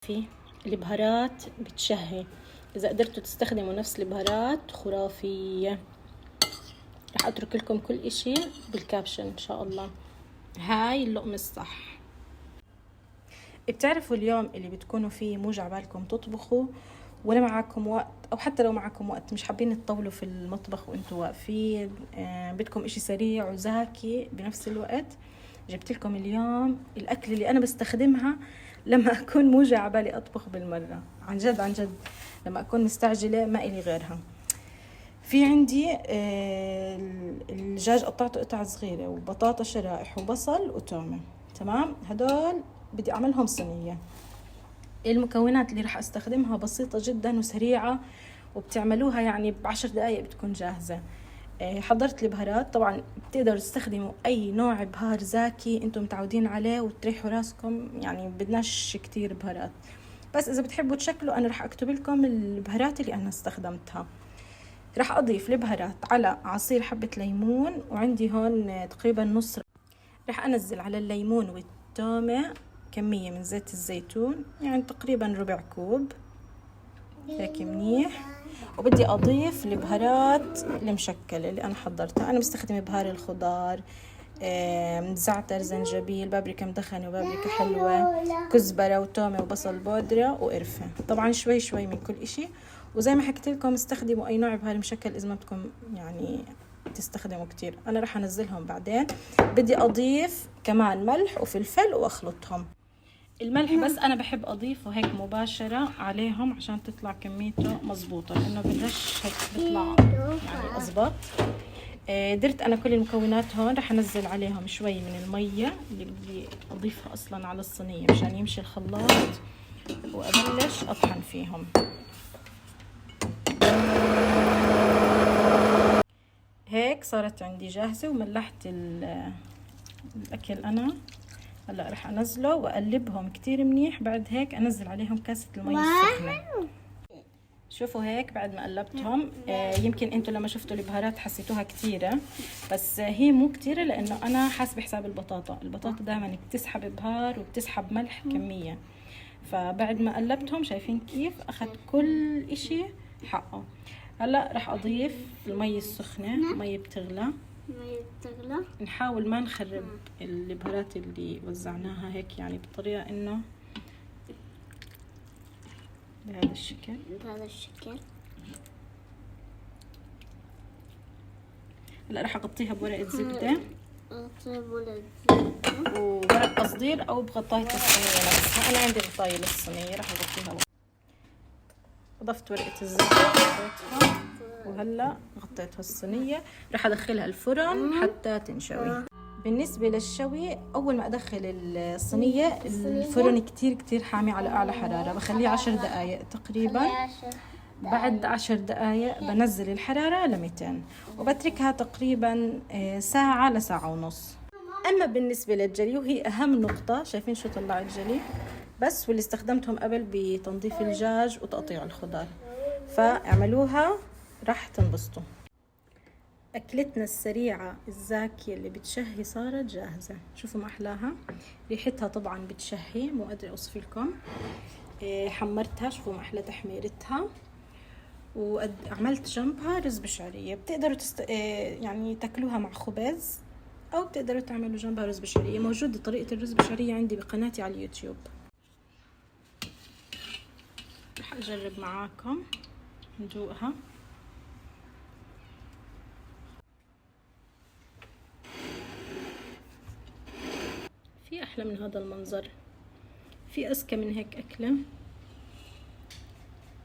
خرافي. البهارات بتشهي، إذا قدرتوا تستخدموا نفس البهارات خرافية. رح أترك لكم كل إشي بالكابشن إن شاء الله. هاي اللقمة الصح. بتعرفوا اليوم اللي بتكونوا فيه موجع بالكم تطبخوا ولا معكم وقت، أو حتى لو معكم وقت مش حابين تطولوا في المطبخ وانتوا واقفين، بدكم إشي سريع وزاكي بنفس الوقت، جبت لكم اليوم الأكل اللي أنا بستخدمها لما أكون موجع بالي أطبخ بالمرة. عن جد عن جد لما أكون مستعجلة ما إلي غيرها. في عندي الدجاج قطعته قطع صغيرة، وبطاطا شرائح، وبصل وتومة. تمام، هدول بدي أعملهم صينية. المكونات اللي راح استخدمها بسيطة جدا وسريعة، وبتعملوها يعني ب10 دقايق بتكون جاهزة. حضرت البهارات. طبعا بتقدروا تستخدموا اي نوع بهار زاكي انتم متعودين عليه وتريحوا راسكم، يعني بدناش كتير بهارات، بس اذا بتحبوا تشكلوا انا راح اكتب لكم البهارات اللي انا استخدمتها. راح اضيف البهارات على عصير حبة ليمون، وعندي هون تقريبا نص. راح انزل على الليمون والتومة كمية من زيت الزيتون، يعني تقريبا ربع كوب هيك منيح. وبدي اضيف البهارات المشكلة اللي انا حضرتها. انا مستخدمة بهار الخضار، زعتر، زنجبيل، بابريكا مدخنة وبابريكا حلوة، كزبرة وتومة وبصل بودرة وقرفة. طبعا شوي شوي من كل اشي. وزي ما حكيت لكم استخدموا اي نوع بهار مشكل اذا ما بدكم يعني تستخدموا كتير. انا راح انزلهم بعدين. بدي اضيف كمان ملح وفلفل واخلطهم. الملح بس انا بحب اضيفه هيك مباشرة عليهم عشان تطلع كميته مزبوطة، لانه بالرش هيك بيطلع يعني اضبط. درت انا كل المكونات هون. رح انزل عليهم شوي من المية اللي بدي اضيفها اصلا على الصينية مشان يمشي الخلاط، وابلش اطحن فيهم. هيك صارت عندي جاهزة وملحت الاكل. انا هلا رح انزله واقلبهم كتير منيح. بعد هيك انزل عليهم كاسة المي السخنة. شوفوا هيك بعد ما قلبتهم. يمكن انتوا لما شفتوا البهارات حسيتوها كتيرة، بس هي مو كتيرة لانه انا حاسبة حساب البطاطا دائما بتسحب بهار وبتسحب ملح كمية. فبعد ما قلبتهم شايفين كيف اخذ كل اشي حقه. هلا رح اضيف المي السخنة. مي بتغلى. نحاول ما نخرب البهارات اللي وزعناها هيك، يعني بطريقة انه بهذا الشكل. هلا راح اغطيها بورقة زبدة وورق قصدير او بغطاية الصينية نفسها. انا عندي غطاية للصينية راح اغطيها. اضفت ورقة الزبدة غطيتها، وهلا غطيتها الصينية. راح ادخلها الفرن حتى تنشوي. بالنسبة للشوي، أول ما أدخل الصينية الفرن كتير حامي على أعلى حرارة، بخليه 10 دقايق تقريبا. بعد 10 دقايق بنزل الحرارة ل200 وبتركها تقريبا ساعة لساعة ونص. أما بالنسبة للجلي، وهي أهم نقطة، شايفين شو طلع الجلي بس، واللي استخدمتهم قبل بتنظيف الدجاج وتقطيع الخضار، فاعملوها راح تنبسطوا. أكلتنا السريعة الزاكية اللي بتشهي صارت جاهزة. شوفوا ما أحلاها، ريحتها طبعا بتشهي، مو قادرة أوصف لكم. حمرتها، شوفوا ما أحلى تحميرتها. وعملت جنبها رز بشعرية. بتقدروا يعني تاكلوها مع خبز، أو بتقدروا تعملوا جنبها رز بشعرية. موجودة طريقة الرز بشعرية عندي بقناتي على اليوتيوب. رح أجرب معاكم ندوقها. في أحلى من هذا المنظر؟ في أذكى من هيك أكلة؟